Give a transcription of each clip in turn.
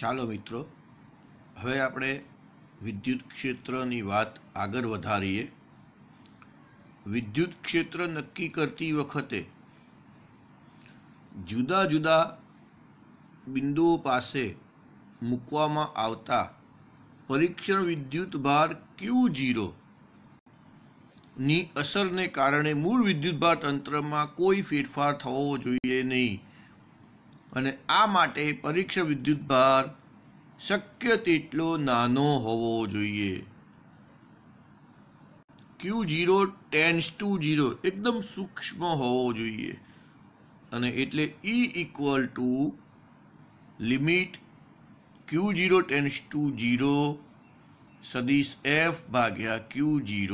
ચાલો મિત્રો, હવે આપણે વિદ્યુત ક્ષેત્રની વાત આગળ વધારીએ. વિદ્યુત ક્ષેત્ર નક્કી કરતી વખતે જુદા જુદા બિંદુઓ પાસે મૂકવામાં આવતા પરીક્ષણ વિદ્યુત ભાર Q0 ની અસરને કારણે મૂળ વિદ્યુતભાર તંત્રમાં કોઈ ફેરફાર થવો જોઈએ નહીં, અને આ માટે પરીક્ષણ વિદ્યુતભાર શક્ય તેટલો નાનો હોવો જોઈએ. Q0 ટેન્ડ્સ ટુ 0 એકદમ સૂક્ષ્મ હોવો જોઈએ, અને એટલે E equal to limit Q0 tends to 0 સદિશ F ભાગ્યા Q0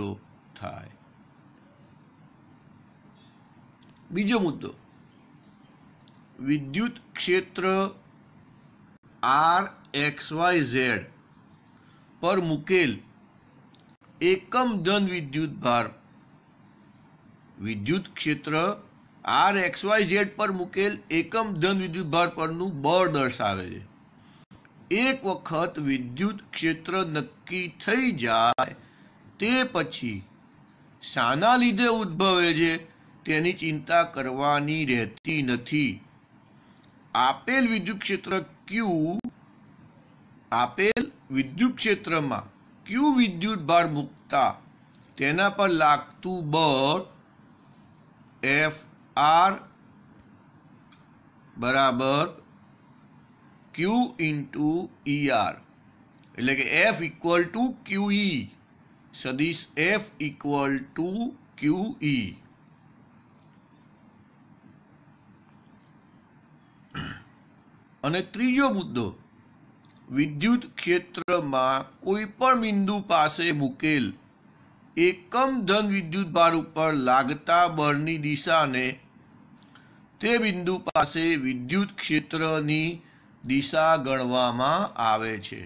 થાય. બીજો મુદ્દો, વિદ્યુત ક્ષેત્ર RXYZ પર મૂકેલ એકમ ધન વિદ્યુત ભાર. વિદ્યુત ક્ષેત્ર RXYZ પર મૂકેલ એકમ ધન વિદ્યુત ભાર પરનું બળ દર્શાવે છે. એક વખત વિદ્યુત ક્ષેત્ર નક્કી થઈ જાય તે પછી શાના લીધે ઉદ્ભવે છે તેની ચિંતા કરવાની રહેતી નથી. આપેલ વિદ્યુત ક્ષેત્ર Q, આપેલ વિદ્યુત ક્ષેત્રમાં Q વિદ્યુત ભાર મૂકતા તેના પર લાગતું બળ FR બરાબર Q ઇન્ટુ ER, એટલે કે F ઇક્વલ ટુ QE સદિશ F ઇક્વલ ટુ QE. અને ત્રીજો મુદ્દો, વિદ્યુત ક્ષેત્રમાં કોઈ પણ બિંદુ પાસે મૂકેલ એકમ ધન વિદ્યુત ભાર ઉપર લાગતા બળની દિશાને તે બિંદુ પાસે વિદ્યુત ક્ષેત્રની દિશા ગણવામાં આવે છે.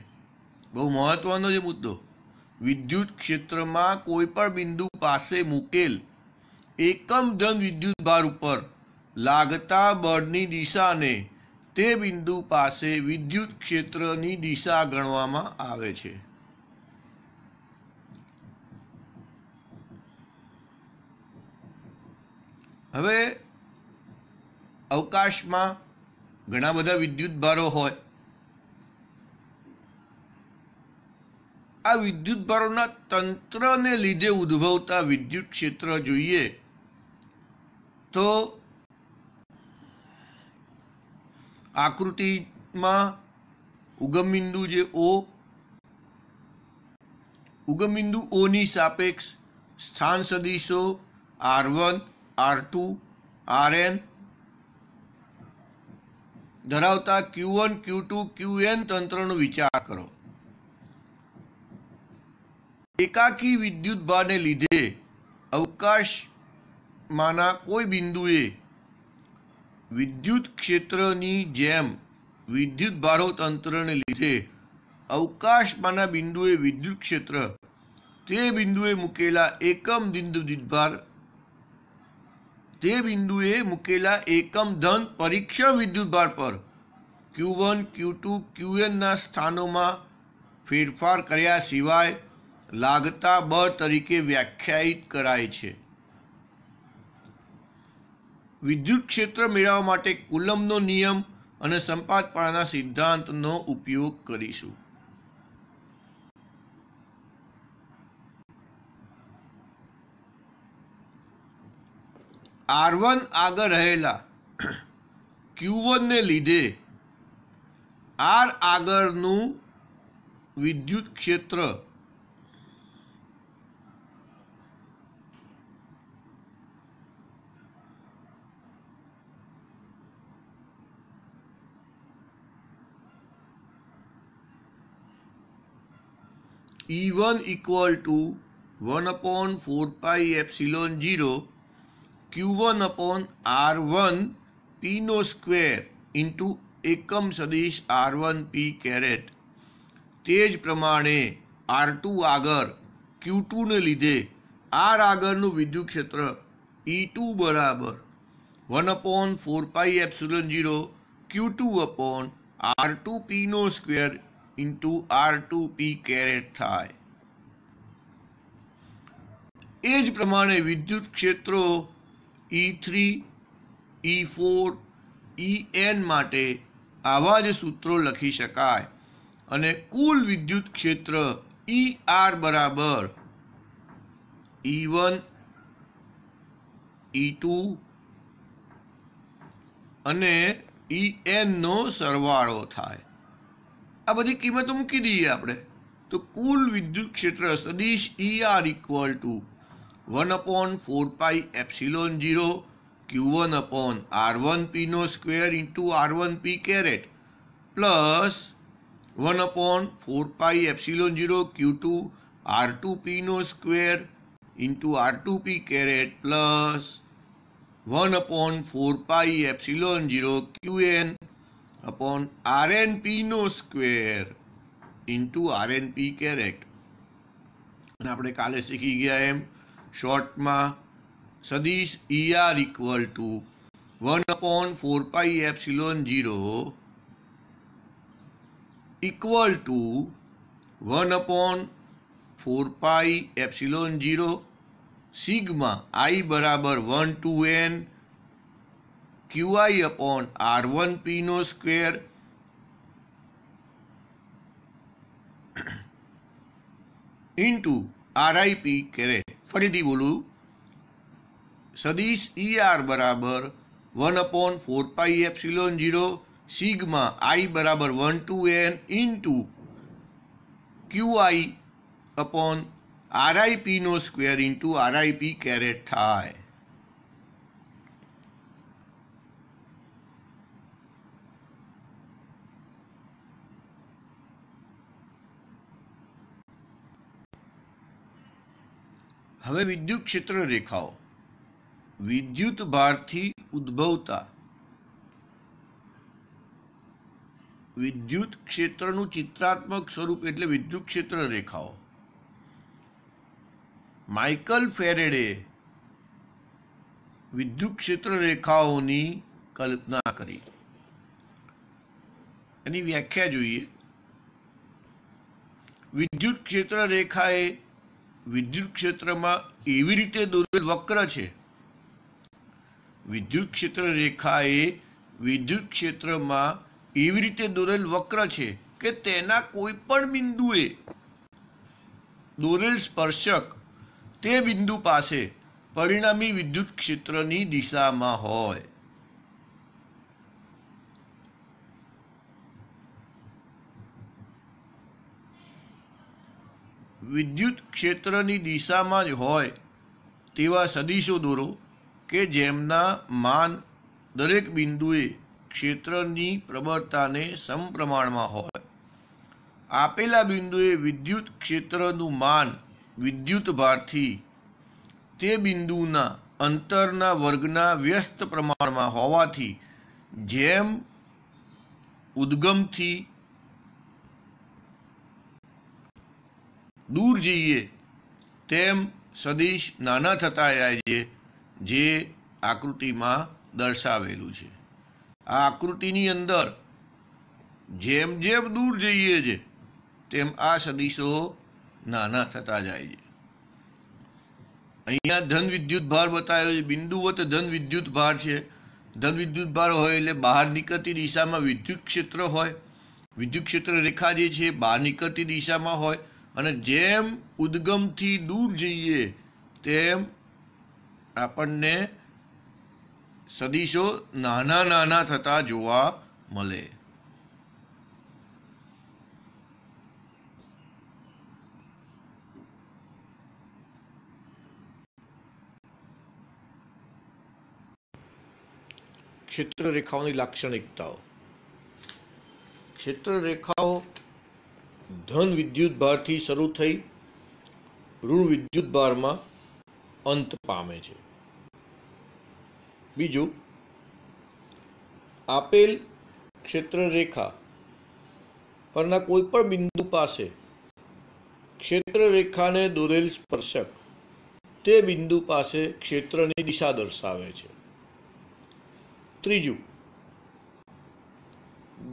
બહુ મહત્વનો છે મુદ્દો. વિદ્યુત ક્ષેત્રમાં કોઈ પણ બિંદુ પાસે મૂકેલ એકમ ધન વિદ્યુત ભાર ઉપર લાગતા બળની દિશાને તે બિંદુ પાસે વિદ્યુત ક્ષેત્રની દિશા ગણવામાં આવે છે. હવે અવકાશમાં ઘણા બધા વિદ્યુત ભારો હોય. આ વિદ્યુત ભારોના તંત્રને લીધે ઉદ્ભવતા વિદ્યુત ક્ષેત્ર જોઈએ તો આકૃતિમાં ઉગમ બિંદુ જે O, ઉગમ બિંદુ O ની સાપેક્ષ સ્થાન સદિશો R1, R2, Rn ધરાવતા Q1, Q2, Qn તંત્રનો વિચાર કરો. એકાકી વિદ્યુત ભારને લીધે અવકાશમાંના કોઈ બિંદુએ વિદ્યુત ક્ષેત્રની જેમ વિદ્યુત ભારો તંત્રને લીધે અવકાશમાંના બિંદુએ વિદ્યુત ક્ષેત્ર તે બિંદુએ મૂકેલા એકમ વિદ્યુત ભાર તે બિંદુએ મૂકેલા એકમ ધન પરીક્ષણ વિદ્યુત ભાર પર Q1, Q2, Qn ના સ્થાનોમાં ફેરફાર કર્યા સિવાય લાગતા બળ તરીકે વ્યાખ્યાયિત કરાય છે. વિદ્યુત ક્ષેત્ર મેળવવા માટે કુલમ્બનો નિયમ અને સંપાતપાળાના સિદ્ધાંતનો ઉપયોગ કરીશું. R1 આગળ રહેલા Q1 ને લીધે R આગળનું વિદ્યુત ક્ષેત્ર E1 equal to 1/4π/0 Q1 upon R1 P no square into એકમ સદિશ R1 P કેરેટ. તે જ પ્રમાણે R2 આગળ Q2 ને લીધે R આગળનું વિદ્યુત ક્ષેત્ર E2 બરાબર 1/4π/0 Q2 upon R2P નો સ્ક્વેર ઇન્ટુ R2P કેરેટ થાય। એ જ પ્રમાણે વિદ્યુત ક્ષેત્રો E3, E4, En માટે આવા જ સૂત્રો લખી શકાય અને કુલ વિદ્યુત ક્ષેત્ર ER બરાબર E1, E2 અને En નો સરવાળો થાય। આ બધી કિંમતો મૂકી દઈએ આપણે તો કુલ વિદ્યુત ક્ષેત્ર સદિશ ER equal to 1/4 pi epsilon 0 Q1 upon R1P નો square into R1P caret plus 1/4 pi epsilon 0 Q2 R2P નો square into R2P caret plus 1/4 pi epsilon 0 Qn upon RNP નો સ્ક્વેર ઇન્ટુ RNP કેરેટ। અને આપણે કાલે શીખી ગયા એમ શોર્ટમાં સદિશ ER equal to 1/4 pi epsilon 0 equal to 1/4 pi epsilon 0 સિગ્મા I બરાબર 1 to n QI upon R1P નો સ્ક્વેર ઇન્ટુ RIP કેરેટ। ફરીથી બોલું સદિશ ER બરાબર 1/4 પાઈ એપ્સિલોન 0 સિગ્મા I બરાબર 1 to n into QI upon RIP નો સ્ક્વેર ઇન્ટુ RIP કેરેટ થાય। હવે વિદ્યુત ક્ષેત્ર રેખાઓ વિદ્યુત ભારથી ઉદ્ભવતા વિદ્યુત ક્ષેત્રનું ચિત્રાત્મક સ્વરૂપ એટલે વિદ્યુત ક્ષેત્ર રેખાઓ। માઇકલ ફેરેડે વિદ્યુત ક્ષેત્ર રેખાઓની કલ્પના કરી। એની વ્યાખ્યા જોઈએ। વિદ્યુત ક્ષેત્ર રેખા એ વિદ્યુત ક્ષેત્રમાં એવી રીતે દોરેલ વક્ર છે વિદ્યુત ક્ષેત્ર રેખા એ વિદ્યુત ક્ષેત્રમાં એવી રીતે દોરેલ વક્ર છે કે તેના કોઈ પણ બિંદુએ દોરેલ સ્પર્શક તે બિંદુ પાસે પરિણામી વિદ્યુત ક્ષેત્રની દિશામાં હોય। વિદ્યુત ક્ષેત્રની દિશામાં જ હોય તેવા સદિશો દોરો કે જેમના માન દરેક બિંદુએ ક્ષેત્રની પ્રબળતાને સમપ્રમાણમાં હોય। આપેલા બિંદુએ વિદ્યુત ક્ષેત્રનું માન વિદ્યુત ભારથી તે બિંદુના અંતરના વર્ગના વ્યસ્ત પ્રમાણમાં હોવાથી જેમ ઉદ્ગમથી દૂર જઈએ તેમ સદિશ નાના થતા જાય છે જે આકૃતિમાં દર્શાવેલું છે। આ આકૃતિની અંદર જેમ જેમ દૂર જઈએ છે તેમ આ સદિશો નાના થતા જાય છે। અહીંયા ધન વિદ્યુત ભાર બતાવ્યો છે બિંદુવત ધન વિદ્યુત ભાર છે। ધન વિદ્યુત ભાર હોય એટલે બહાર નીકળતી દિશામાં વિદ્યુત ક્ષેત્ર હોય। વિદ્યુત ક્ષેત્ર રેખા જે છે બહાર નીકળતી દિશામાં હોય અને જેમ ઉદ્ગમથી દૂર જઈએ તેમ આપણને સદિશો નાના નાના થતા જોવા મળે। ક્ષેત્ર રેખાઓની લાક્ષણિકતાઓ ક્ષેત્ર રેખાઓ ધન વિદ્યુત ભારથી શરૂ થઈ ઋણ વિદ્યુત ભારમાં અંત પામે છે। બીજું આપેલ ક્ષેત્ર રેખા પરના કોઈ પણ બિંદુ પાસે ક્ષેત્ર રેખાને દોરેલ સ્પર્શક તે બિંદુ પાસે ક્ષેત્રની દિશા દર્શાવે છે। ત્રીજું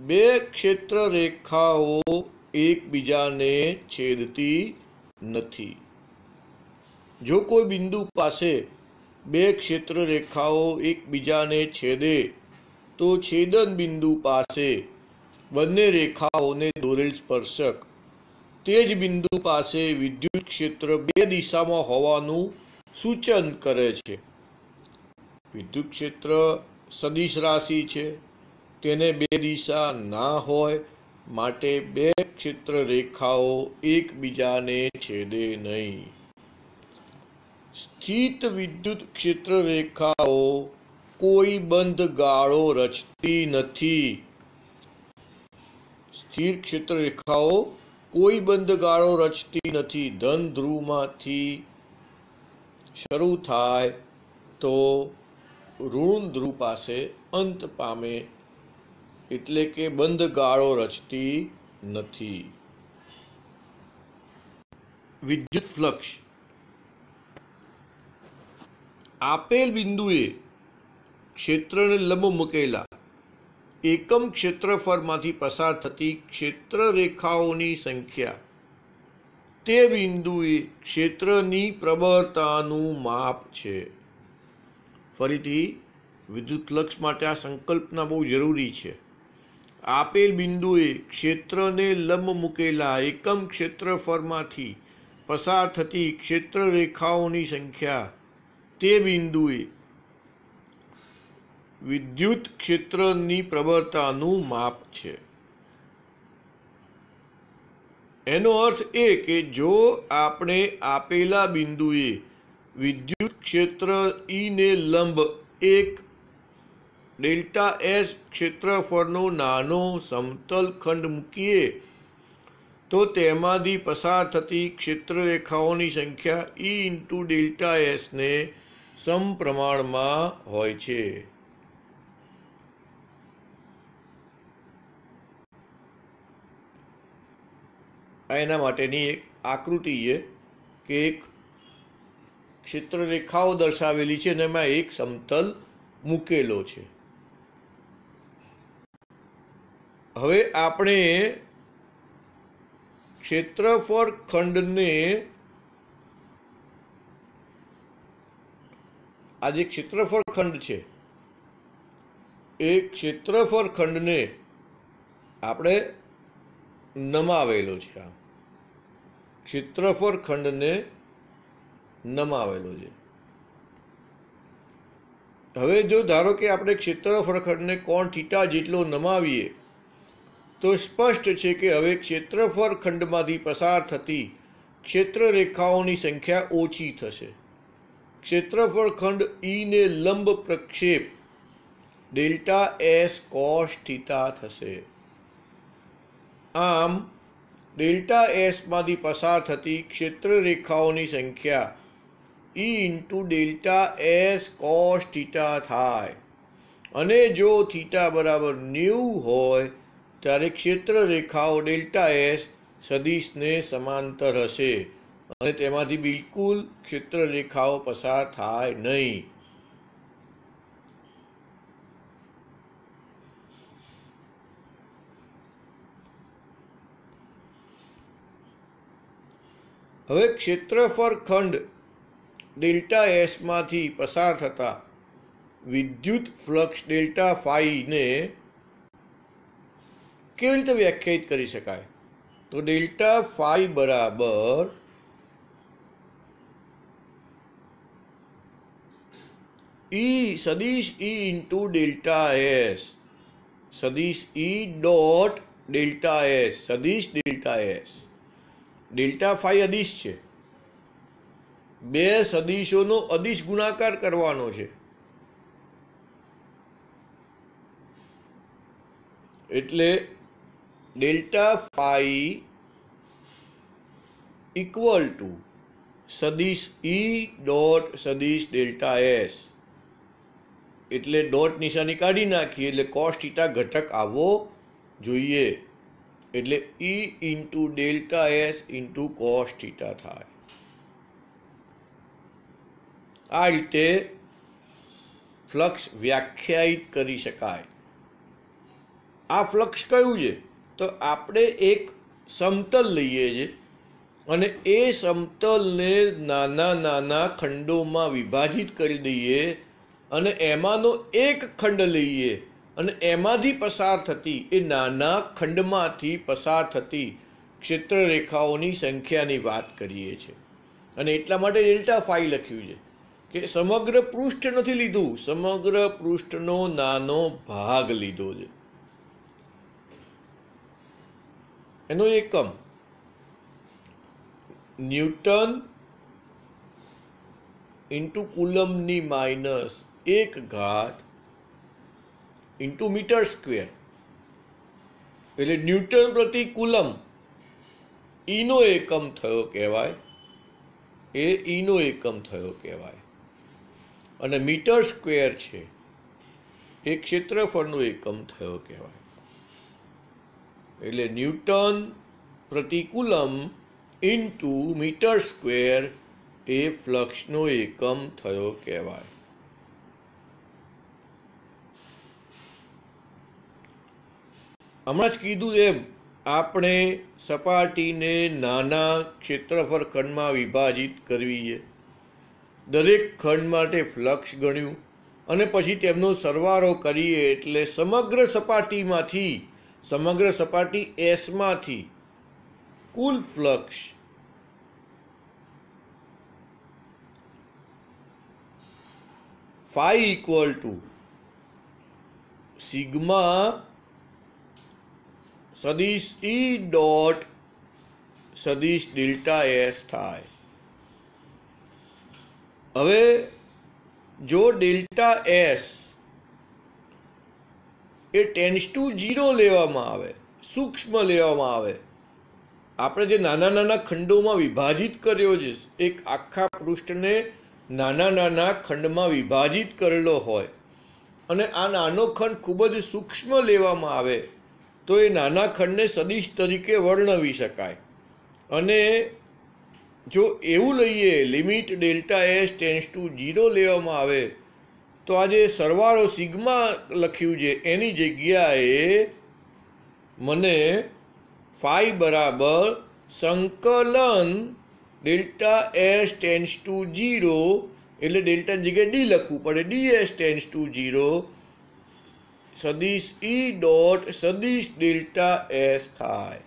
બે ક્ષેત્ર રેખાઓ એકબીજાને છેદતી નથી। જો કોઈ બિંદુ પાસે બે ક્ષેત્ર રેખાઓ એકબીજાને છેદે તો છેદન બિંદુ પાસે બંને રેખાઓને દોરેલ સ્પર્શક તે જ બિંદુ પાસે વિદ્યુત ક્ષેત્ર બે દિશામાં હોવાનું સૂચન કરે છે। વિદ્યુત ક્ષેત્ર સદિશ રાશિ છે, તેને બે દિશા ના હોય માટે બે ક્ષેત્ર રેખાઓ એકબીજાને છેદે નહીં। સ્થિત વિદ્યુત ક્ષેત્ર રેખાઓ કોઈ બંધ ગાળો રચતી નથી। સ્થિર ક્ષેત્ર રેખાઓ કોઈ બંધ ગાળો રચતી નથી। ધન ધ્રુવમાંથી શરૂ થાય તો ઋણ ધ્રુવ પાસે અંત પામે, એટલે કે બંધ ગાળો રચતી નથી। વિદ્યુત ફ્લક્સ આપેલ બિંદુએ ક્ષેત્રને લંબ મૂકેલા એકમ ક્ષેત્રફળમાંથી પસાર થતી ક્ષેત્ર રેખાઓની સંખ્યા તે બિંદુએ ક્ષેત્રની પ્રબળતાનું માપ છે। ફરીથી વિદ્યુત ફ્લક્સ માટે આ સંકલ્પના બહુ જરૂરી છે। આપેલ બિંદુએ ક્ષેત્રને લંબ મૂકેલા એકમ ક્ષેત્રફળમાંથી પસાર થતી ક્ષેત્ર રેખાઓની સંખ્યા તે બિંદુએ વિદ્યુત ક્ષેત્રની પ્રબળતાનું માપ છે। એનો અર્થ એ કે જો આપણે આપેલા બિંદુએ વિદ્યુત ક્ષેત્ર E ને લંબ એક ડેલ્ટા S ક્ષેત્રફળનો નાનો સમતલ ખંડ મૂકીએ તો તેમાંથી પસાર થતી ક્ષેત્ર રેખાઓની સંખ્યા E ઇન્ટુ ડેલ્ટા S ને સમપ્રમાણમાં હોય છે। એના માટેની એક આકૃતિ છે કે એક ક્ષેત્ર રેખાઓ દર્શાવેલી છે અને એમાં એક સમતલ મૂકેલો છે। હવે આપણે ક્ષેત્રફળ ખંડને આ જે ક્ષેત્રફળ ખંડ છે એ ક્ષેત્રફળ ખંડને આપણે નમાવેલો છે। આ ક્ષેત્રફળ ખંડને નમાવેલો છે। હવે જો ધારો કે આપણે ક્ષેત્રફળ ખંડને કોણ થીટા જેટલો નમાવીએ તો સ્પષ્ટ છે કે હવે ક્ષેત્રફળ ખંડમાંથી પસાર થતી ક્ષેત્ર રેખાઓની સંખ્યા ઓછી થશે। ક્ષેત્રફળ ખંડ E ને લંબ પ્રક્ષેપ ડેલ્ટા S કોસ થીટા થશે। આમ ડેલ્ટા S માંથી પસાર થતી ક્ષેત્ર રેખાઓની સંખ્યા E into delta S cos theta થાય અને જો થીટા બરાબર 90 હોય ત્યારે ક્ષેત્ર રેખાઓ ડેલ્ટા S સદિશને સમાંતર હશે અને તેમાંથી બિલકુલ ક્ષેત્ર રેખાઓ પસાર થાય નહીં। હવે ક્ષેત્રફળ ખંડ ડેલ્ટા S માંથી પસાર થતા વિદ્યુત ફ્લક્સ ડેલ્ટા ફાઈ ને કેવી રીતે વ્યાખ્યાયિત કરી શકાય? તો ડેલ્ટા ફાઈ બરાબર E સદિશ E ઇન્ટુ ડેલ્ટા S સદિશ E ડોટ ડેલ્ટા S સદિશ ડેલ્ટા S। ડેલ્ટા ફાઈ અદિશ છે, બે સદિશોનો અદિશ ગુણાકાર કરવાનો છે એટલે ડેલ્ટા ફાઈ ઇક્વલ ટુ સદિશ E ડોટ સદિશ ડેલ્ટા S। એટલે ડોટ નિશાની કાઢી નાખીએ એટલે કોસ થીટા ઘટક આવવો જોઈએ એટલે E into delta S into cos theta થાય। આ રીતે ફ્લક્સ વ્યાખ્યાયિત કરી શકાય। આ ફ્લક્સ કયું છે? તો આપણે એક સમતલ લઈએ છીએ અને એ સમતલને નાના નાના ખંડોમાં વિભાજિત કરી દઈએ અને એમાંનો એક ખંડ લઈએ અને એમાંથી પસાર થતી એ નાના ખંડમાંથી પસાર થતી ક્ષેત્ર રેખાઓની સંખ્યાની વાત કરીએ છીએ. અને એટલા માટે ડેલ્ટા ફાઈ લખ્યું છે કે સમગ્ર પૃષ્ઠ નથી લીધું, સમગ્ર પૃષ્ઠનો નાનો ભાગ લીધો છે. એનો એકમ ન્યૂટન ઇન્ટુ કુલમની -1 ઇન્ટુ મીટર સ્ક્વેર, એટલે ન્યૂટન પ્રતિ કુલમ ઈનો એકમ થયો કહેવાય, એ ઈનો એકમ થયો કહેવાય. અને મીટર સ્ક્વેર છે એ ક્ષેત્રફળનો એકમ થયો કહેવાય. એટલે ન્યૂટન પ્રતિ કુલમ ઇન્ટુ મીટર સ્ક્વેર એ ફ્લક્સનો એકમ થયો કહેવાય. હમણાં જ કીધું એમ આપણે સપાટીને નાના ક્ષેત્રફળ ખંડમાં વિભાજિત કરવી છે. દરેક ખંડ માટે ફ્લક્સ ગણ્યું અને પછી તેમનો સરવાળો કરીએ એટલે સમગ્ર સપાટી એસમાંથી કુલ flux phi equal to sigma સદિશ ઈ ડોટ સદિશ ડેલ્ટા એસ થાય. હવે જો ડેલ્ટા એસ એ ટેન્ડ્સ ટુ 0 લેવામાં આવે, સૂક્ષ્મ લેવામાં આવે, આપણે જે નાના નાના ખંડોમાં વિભાજિત કર્યો છે, એક આખા પૃષ્ઠને નાના નાના ખંડમાં વિભાજિત કરેલો હોય અને આ નાનો ખંડ ખૂબ જ સૂક્ષ્મ લેવામાં આવે તો એ નાના ખંડને સદિશ તરીકે વર્ણવી શકાય. અને જો એવું લઈએ limit delta S tends to 0 લેવામાં આવે તો આ જે સરવાળો સિગ્મા લખ્યું છે એની જગ્યાએ મને ફાઈ બરાબર સંકલન ડેલ્ટા એસ ટેન્ડ્સ ટુ 0, એટલે ડેલ્ટાની જગ્યાએ ડી લખવું પડે, ડીએસ ટેન્ડ્સ ટુ 0 સદિશ ઈ ડોટ સદિશ ડેલ્ટા એસ થાય.